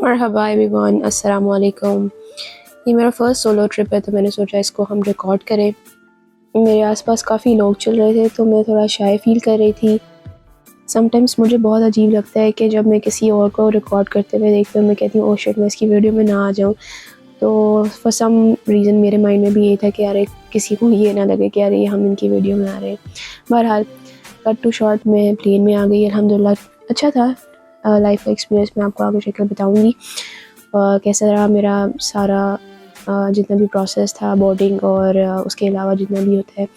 मरहबा everyone, अस्सलाम वालेकुम। ये मेरा फ़र्स्ट सोलो ट्रिप है तो मैंने सोचा इसको हम रिकॉर्ड करें। मेरे आसपास काफ़ी लोग चल रहे थे तो मैं थोड़ा शाय फ़ील कर रही थी। समटाइम्स मुझे बहुत अजीब लगता है कि जब मैं किसी और को रिकॉर्ड करते हुए देखती हूँ, मैं कहती हूँ ओह शिट, मैं इसकी वीडियो में ना आ जाऊँ। तो फॉर सम रीज़न मेरे माइंड में भी ये था कि यार किसी को ये ना लगे कि यार ये हम इनकी वीडियो में आ रहे हैं। बहरहाल कट टू शॉर्ट, मैं प्लेन में आ गई अल्हम्दुलिल्लाह। अच्छा था लाइफ का एक्सपीरियंस। मैं आपको आगे चलकर बताऊँगी कैसा रहा मेरा सारा जितना भी प्रोसेस था बोर्डिंग और उसके अलावा जितना भी होता है।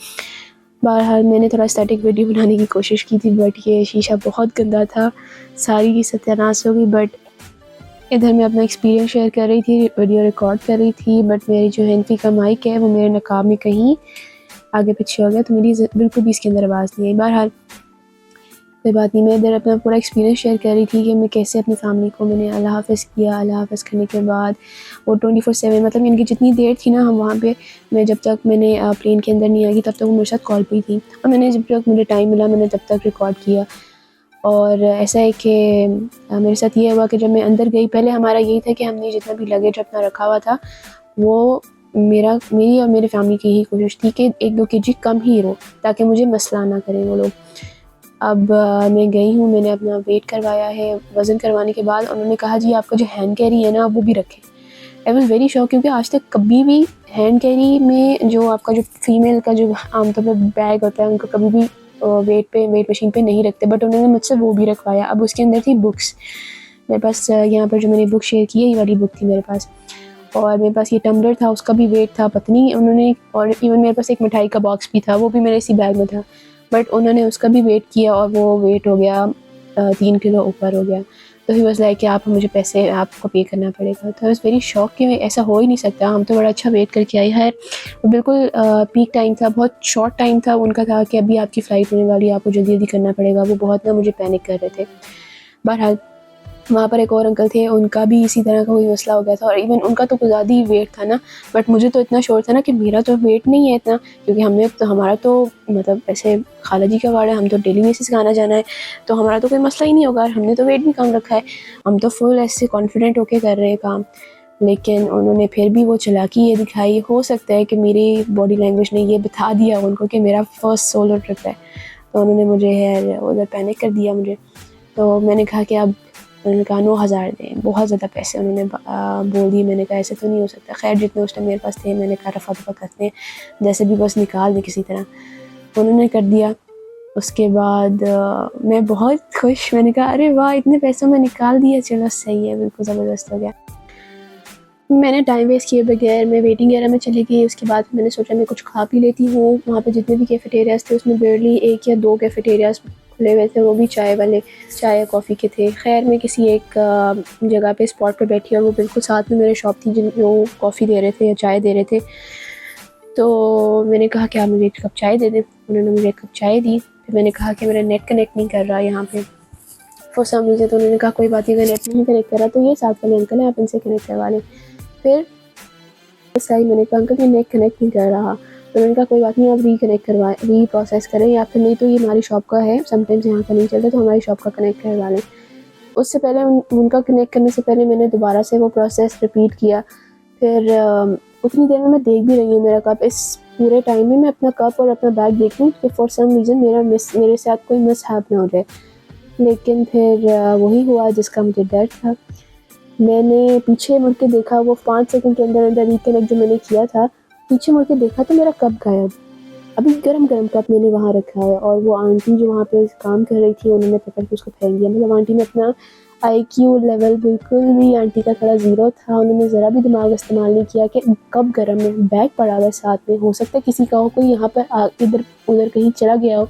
बहरहाल मैंने थोड़ा स्टैटिक वीडियो बनाने की कोशिश की थी बट ये शीशा बहुत गंदा था, सारी की सत्यानाश हो गई। बट इधर मैं अपना एक्सपीरियंस शेयर कर रही थी, वीडियो रिकॉर्ड कर रही थी, बट मेरी जो हैंडी का माइक है वो मेरे नकाब में कहीं आगे पीछे हो गया तो मेरी बिल्कुल भी इसके अंदर आवाज़ नहीं आई। बहरहाल कोई बात नहीं, मैं इधर अपना पूरा एक्सपीरियंस शेयर कर रही थी कि मैं कैसे अपनी फैमिली को मैंने अल्लाह हाफ़िज़ किया। अल्लाह हाफ़िज़ करने के बाद वो 24/7 मतलब इनकी जितनी देर थी ना हम वहाँ पे, मैं जब तक मैंने प्लेन के अंदर नहीं आई तब तक वो मेरे साथ कॉल पे थी और मैंने जब तक मुझे टाइम मिला मैंने तब तक रिकॉर्ड किया। और ऐसा है कि मेरे साथ ये हुआ कि जब मैं अंदर गई, पहले हमारा यही था कि हमने जितना भी लगेज अपना रखा हुआ था वो मेरी और मेरी फैमिली की ही कोशिश थी कि 1-2 केजी कम ही हो ताकि मुझे मसला ना करें वो लोग। अब मैं गई हूँ, मैंने अपना वेट करवाया है। वज़न करवाने के बाद उन्होंने कहा जी आपका जो हैंड कैरी है ना वो भी रखें। आई वाज़ वेरी शॉक क्योंकि आज तक कभी भी हैंड कैरी में जो आपका जो फीमेल का जो आमतौर पर बैग होता है उनको कभी भी वेट मशीन पे नहीं रखते, बट उन्होंने मुझसे वो भी रखवाया। अब उसके अंदर थी बुक्स। मेरे पास यहाँ पर जो मैंने बुक शेयर की है ये वाली बुक थी मेरे पास, और मेरे पास ये टम्बलर था उसका भी वेट था पत्नी उन्होंने, और इवन मेरे पास एक मिठाई का बॉक्स भी था वो भी मेरे इसी बैग में था, बट उन्होंने उसका भी वेट किया और वो वेट हो गया 3 किलो ऊपर हो गया। तो ही वाज़ लाइक कि आप मुझे पैसे आपको पे करना पड़ेगा। तो आई वाज़ वेरी शॉक कि ऐसा हो ही नहीं सकता, हम तो बड़ा अच्छा वेट करके आए हैं। वो बिल्कुल पीक टाइम था, बहुत शॉर्ट टाइम था उनका, था कि अभी आपकी फ़्लाइट होने वाली है, आपको जल्दी जल्दी करना पड़ेगा। वो बहुत ना मुझे पैनिक कर रहे थे। बहरहाल वहाँ पर एक और अंकल थे, उनका भी इसी तरह का कोई मसला हो गया था और इवन उनका तो कुछ ज़्यादा ही वेट था ना, बट मुझे तो इतना श्योर था ना कि मेरा तो वेट नहीं है इतना, क्योंकि हमारा तो मतलब ऐसे खाला जी का वार्ड है, हम तो डेली बेसिस का आना जाना है, तो हमारा तो कोई मसला ही नहीं होगा और हमने तो वेट भी कम रखा है, हम तो फुल ऐसे कॉन्फिडेंट होके कर रहे हैं काम। लेकिन उन्होंने फिर भी वो चालाकी ये दिखाई। हो सकता है कि मेरी बॉडी लैंग्वेज ने ये बता दिया उनको कि मेरा फर्स्ट सोलो ट्रिप है, तो उन्होंने मुझे उधर पैनिक कर दिया मुझे। तो मैंने कहा कि अब, उन्होंने कहा 9,000 दें, बहुत ज़्यादा पैसे उन्होंने बोल दिए। मैंने कहा ऐसे तो नहीं हो सकता। खैर जितने उस टाइम मेरे पास थे मैंने कहा रफ़ा दफ़ा करते हैं, जैसे भी बस निकाल दें किसी तरह। उन्होंने कर दिया। उसके बाद मैं बहुत खुश, मैंने कहा अरे वाह इतने पैसों में निकाल दिया, चलो सही है, बिल्कुल ज़बरदस्त हो गया। मैंने टाइम वेस्ट किए बगैर मैं वेटिंग एरिया में चली गई। उसके बाद मैंने सोचा मैं कुछ खा पी लेती हूँ। वहाँ पे जितने भी कैफ़ेटेरियाज़ थे उसमें बेयरली 1 या 2 कैफ़ेटेरियाज़ खुले हुए थे, वो भी चाय वाले, चाय या कॉफ़ी के थे। खैर मैं किसी एक जगह पे स्पॉट पे बैठी और वो बिल्कुल साथ में मेरे शॉप थी जो कॉफ़ी दे रहे थे या चाय दे रहे थे। तो मैंने कहा कि आप मुझे 1 कप चाय दे दें। उन्होंने मुझे 1 कप चाय दी। फिर मैंने कहा कि मेरा नेट कनेक्ट नहीं कर रहा यहाँ पे फॉर सम रीज़न। तो उन्होंने कहा कोई बात नहीं, अगर नेट नहीं कनेक्ट कर रहा तो ये साथ वाले अंकल हैं, आप इनसे कनेक्ट करवा लें। फिर सही, मैंने कहा अंकल ये नेट कनेक्ट नहीं कर रहा। तो मैंने कहा कोई बात नहीं, आप री प्रोसेस करें या फिर नहीं तो ये हमारी शॉप का है, समटाइम्स यहाँ का नहीं चलता तो हमारी शॉप का कनेक्ट करवा लें। उससे पहले उनका कनेक्ट करने से पहले मैंने दोबारा से वो प्रोसेस रिपीट किया। फिर उतनी देर में मैं देख भी रही हूँ मेरा कप, इस पूरे टाइम में मैं अपना कप और अपना बैग देख लूँ कि फॉर सम रीज़न मेरे साथ कोई मिसहैप ना हो जाए। लेकिन फिर वही हुआ जिसका मुझे डर था। मैंने पीछे मुड़ के देखा, वो 5 सेकंड के अंदर अंदर रिकनेक्ट जो मैंने किया था, पीछे मुड़ के देखा तो मेरा कप गायब। अभी गरम-गरम कप मैंने वहाँ रखा है और वो आंटी जो वहाँ पे काम कर रही थी उन्होंने पकड़ के उसको फेंक दिया। मतलब आंटी ने अपना आईक्यू लेवल बिल्कुल भी, आंटी का थोड़ा ज़ीरो था, उन्होंने ज़रा भी दिमाग इस्तेमाल नहीं किया कि कप गरम है, बैग पड़ा हुआ है साथ में, हो सकता है किसी का हो, कोई यहाँ पर इधर उधर कहीं चला गया हो,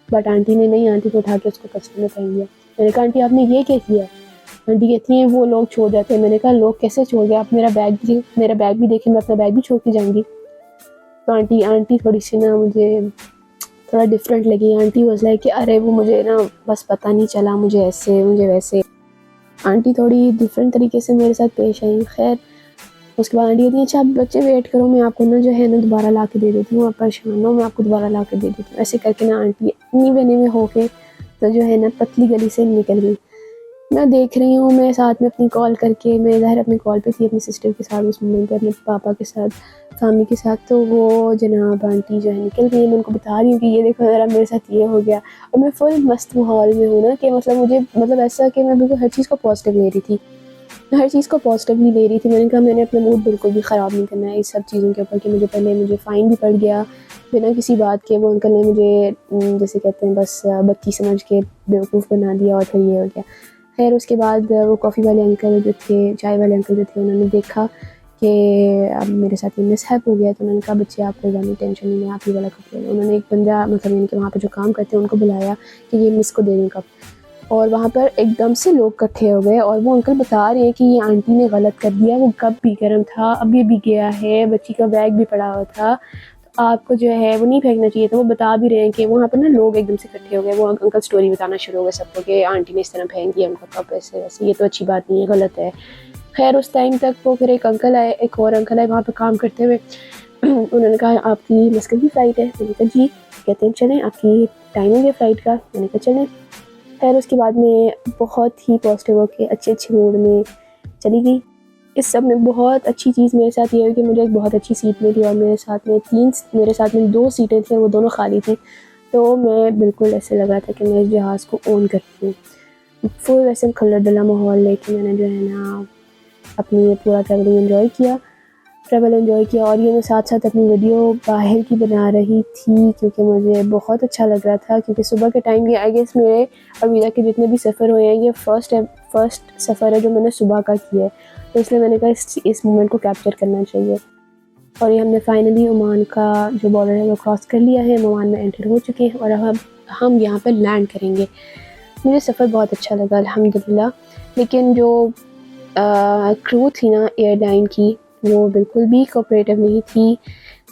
बट आंटी ने नहीं, आंटी को उठा के उसको कस्टमर में फेंक दिया। मैंने कहा आंटी आपने ये क्या किया? आंटी कहती हैं वो लोग छोड़ जाते हैं। मैंने कहा लोग कैसे छोड़ गए, आप मेरा बैग भी देखें, मैं अपना बैग भी छोड़ के जाऊँगी। तो आंटी थोड़ी सी ना मुझे थोड़ा डिफरेंट लगी। आंटी वाज़ लाइक कि अरे वो मुझे ना बस पता नहीं चला, मुझे ऐसे मुझे वैसे। आंटी थोड़ी डिफरेंट तरीके से मेरे साथ पेश आई। खैर उसके बाद आंटी कहती हैं अच्छा आप बच्चे वेट करो, मैं आपको ना जो है ना दोबारा ला के दे देती हूँ, आप परेशान हो, मैं आपको दोबारा ला के दे देती हूँ। ऐसे करके ना आंटी इतनी बने में हो के तो जो है ना पतली गली से निकल गई। मैं देख रही हूँ, मैं साथ में अपनी कॉल करके, मैं इधर अपनी कॉल पे थी अपनी सिस्टर के साथ उस मोमेंट पे, अपने पापा के साथ, फैमिली के साथ। तो वो जनाब आंटी जो है निकल गई, मैं उनको बता रही हूँ कि ये देखो ज़रा मेरे साथ ये हो गया, और मैं फुल मस्त माहौल में हूँ ना कि मतलब मुझे मतलब ऐसा कि मैं बिल्कुल हर चीज़ को पॉजिटिव ले रही थी, मैं हर चीज़ को पॉजिटिवली ले रही थी। मैंने कहा मैंने अपना मूड बिल्कुल भी ख़राब नहीं करना है इस सब चीज़ों के ऊपर कि मुझे फ़ाइन भी पड़ गया बिना किसी बात के। वो अंकल ने मुझे जैसे कहते हैं बस बच्ची समझ के बेवकूफ़ बना दिया और फिर ये हो गया। ख़ैर उसके बाद वो कॉफ़ी वाले अंकल जो थे, चाय वाले अंकल जो थे, उन्होंने देखा कि अब मेरे साथ ये मिसहैप हो गया, तो उन्होंने कहा बच्चे आप कोई बात नहीं, टेंशन नहीं है, आप ये वाला कप ले लो। उन्होंने एक बंदा मतलब यानी कि वहाँ पे जो काम करते हैं उनको बुलाया कि ये मिस को दे दें कप, और वहाँ पर एकदम से लोग इकट्ठे हो गए और वो अंकल बता रहे हैं कि ये आंटी ने गलत कर दिया, वो कप भी गर्म था, अभी भी गया है, बच्ची का बैग भी पड़ा हुआ था, तो आपको जो है वो नहीं फेंकना चाहिए था। वो बता भी रहे हैं कि वहाँ पर ना लोग एकदम से इकट्ठे हो गए, वो अंकल स्टोरी बताना शुरू हो गए सबको कि आंटी ने इस तरह फेंक दिया उनका कप, ऐसे वैसे, ये तो अच्छी बात नहीं है, गलत है। खैर उस टाइम तक वो फिर एक अंकल आए, एक और अंकल आए वहाँ पर काम करते हुए। उन्होंने कहा आपकी मस्कत की फ़्लाइट है? मैंने कहा जी। कहते हैं चलें, आपकी टाइमिंग है फ़्लाइट का? मैंने कहा चलें। खैर उसके बाद मैं बहुत ही पॉजिटिव होके अच्छे मूड में चली गई। इस सब में बहुत अच्छी चीज़ मेरे साथ ये हुई कि मुझे एक बहुत अच्छी सीट मिली, और मेरे साथ में 2 सीटें थी, वो दोनों खाली थी। तो मैं बिल्कुल ऐसे लगा था कि मैं इस जहाज़ को ओन करती हूँ। फुल ऐसे खुला डुला माहौल लेके मैंने जो है ना अपनी ये पूरा ट्रैवल एंजॉय किया। और ये मैं साथ-साथ अपनी वीडियो बाहर की बना रही थी क्योंकि मुझे बहुत अच्छा लग रहा था, क्योंकि सुबह के टाइम ये आई गेस मेरे अभी तक के जितने भी सफ़र हुए हैं ये फर्स्ट सफ़र है जो मैंने सुबह का किया है, तो इसलिए मैंने कहा इस मोमेंट को कैप्चर करना चाहिए। और ये हमने फाइनली ओमान का जो बॉर्डर है वो क्रॉस कर लिया है, हम ओमान में एंटर हो चुके हैं और अब हम यहाँ पर लैंड करेंगे। मुझे सफ़र बहुत अच्छा लगा अल्हम्दुलिल्लाह, लेकिन जो क्रू थी ना एयरलाइन की, वो बिल्कुल भी कोऑपरेटिव नहीं थी।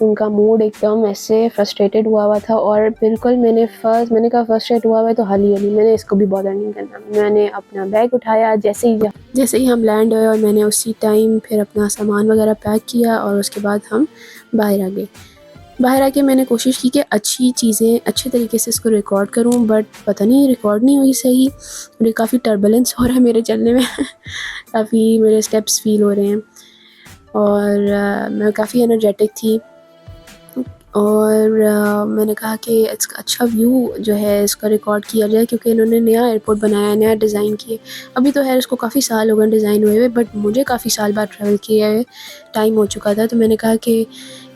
उनका मूड एकदम ऐसे फ्रस्ट्रेटेड हुआ था, और बिल्कुल मैंने कहा फ्रस्ट्रेट हुआ है तो हाल ही मैंने इसको भी बॉदर नहीं करना। मैंने अपना बैग उठाया जैसे ही हम लैंड हुए, और मैंने उसी टाइम फिर अपना सामान वगैरह पैक किया, और उसके बाद हम बाहर आ गए। बाहर आके मैंने कोशिश की कि अच्छी चीज़ें अच्छे तरीके से इसको रिकॉर्ड करूं, बट पता नहीं रिकॉर्ड नहीं हुई सही। मुझे काफ़ी टर्बुलेंस हो रहा है मेरे चलने में काफ़ी मेरे स्टेप्स फील हो रहे हैं, और मैं काफ़ी एनर्जेटिक थी। और मैंने कहा कि इसका अच्छा व्यू जो है इसका रिकॉर्ड किया जाए, क्योंकि इन्होंने नया एयरपोर्ट बनाया, नया डिज़ाइन किए। अभी तो है इसको काफ़ी साल हो गए डिज़ाइन हुए हुए, बट मुझे काफ़ी साल बाद ट्रैवल किए हुए टाइम हो चुका था। तो मैंने कहा कि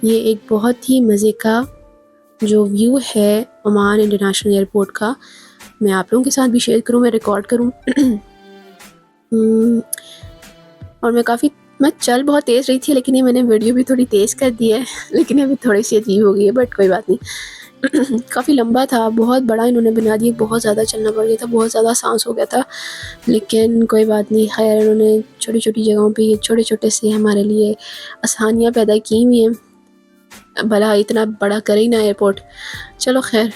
ये एक बहुत ही मज़े का जो व्यू है ओमान इंटरनेशनल एयरपोर्ट का, मैं आप लोगों के साथ भी शेयर करूँ, मैं रिकॉर्ड करूँ। और मैं चल बहुत तेज़ रही थी, लेकिन ये मैंने वीडियो भी थोड़ी तेज़ कर दी है लेकिन अभी थोड़ी सी अजीब हो गई है, बट कोई बात नहीं। काफ़ी लंबा था, बहुत बड़ा इन्होंने बना दिया, बहुत ज़्यादा चलना पड़ गया था, बहुत ज़्यादा सांस हो गया था, लेकिन कोई बात नहीं। खैर इन्होंने छोटी छोटी जगहों पे छोटे छोटे से हमारे लिए आसानियाँ पैदा की हुई हैं, भला इतना बड़ा करे ही ना एयरपोर्ट। चलो खैर,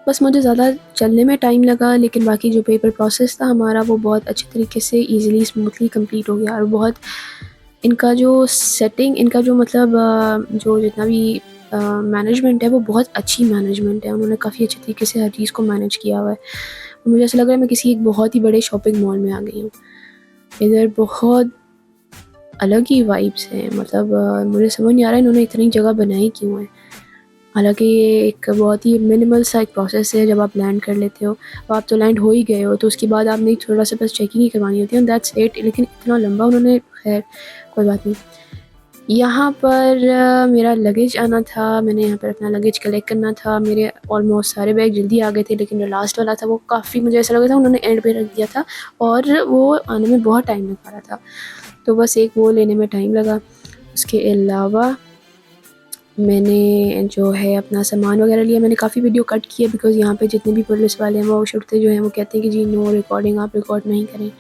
बस मुझे ज़्यादा चलने में टाइम लगा, लेकिन बाकी जो पेपर प्रोसेस था हमारा वो बहुत अच्छे तरीके से ईज़िली स्मूथली कंप्लीट हो गया। और बहुत इनका जो सेटिंग, इनका जो मतलब जो जितना भी मैनेजमेंट है वो बहुत अच्छी मैनेजमेंट है। उन्होंने काफ़ी अच्छे तरीके से हर चीज़ को मैनेज किया हुआ है। मुझे ऐसा लग रहा है मैं किसी एक बहुत ही बड़े शॉपिंग मॉल में आ गई हूँ। इधर बहुत अलग ही वाइब्स हैं, मतलब मुझे समझ नहीं आ रहा है इन्होंने इतनी जगह बनाई क्यों है। हालांकि ये एक बहुत ही मिनिमल सा एक प्रोसेस है, जब आप लैंड कर लेते हो, अब आप तो लैंड हो ही गए हो, तो उसके बाद आपने थोड़ा सा बस चेकिंग ही करवानी होती है, दैट्स इट। लेकिन इतना लंबा उन्होंने, खैर कोई बात नहीं। यहाँ पर मेरा लगेज आना था, मैंने यहाँ पर अपना लगेज कलेक्ट करना था। मेरे ऑलमोस्ट सारे बैग जल्दी आ गए थे, लेकिन जो लास्ट वाला था वो काफ़ी, मुझे ऐसा लगा था उन्होंने एंड पे रख दिया था, और वो आने में बहुत टाइम लग पा रहा था, तो बस एक वो लेने में टाइम लगा। उसके अलावा मैंने जो है अपना सामान वगैरह लिया। मैंने काफ़ी वीडियो कट की है, बिकॉज़ यहाँ पे जितने भी पुलिस वाले हैं वो शुरते जो हैं वो कहते हैं कि जी नो रिकॉर्डिंग, आप रिकॉर्ड नहीं करें।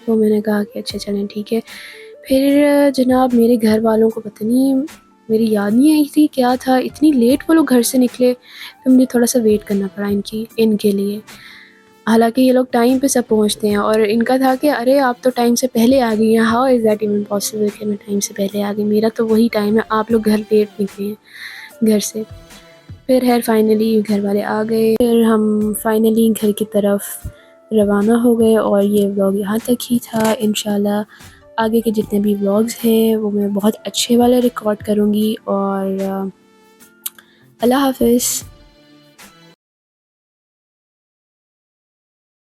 तो मैंने कहा कि अच्छा चलें ठीक है। फिर जनाब मेरे घर वालों को पता नहीं, मेरी याद नहीं आई थी क्या था, इतनी लेट वो लोग घर से निकले, फिर मुझे थोड़ा सा वेट करना पड़ा इनके लिए। हालांकि ये लोग टाइम पे सब पहुंचते हैं, और इनका था कि अरे आप तो टाइम से पहले आ गई हैं, how is that even possible कि मैं टाइम से पहले आ गई, मेरा तो वही टाइम है, आप लोग घर लेट निकले हैं घर से। फिर फाइनली घर वाले आ गए, फिर हम फाइनली घर की तरफ रवाना हो गए और ये व्लॉग यहाँ तक ही था। इंशाल्लाह आगे के जितने भी व्लॉग्स हैं वो मैं बहुत अच्छे वाले रिकॉर्ड करूँगी और अल्लाह हाफ़िज़।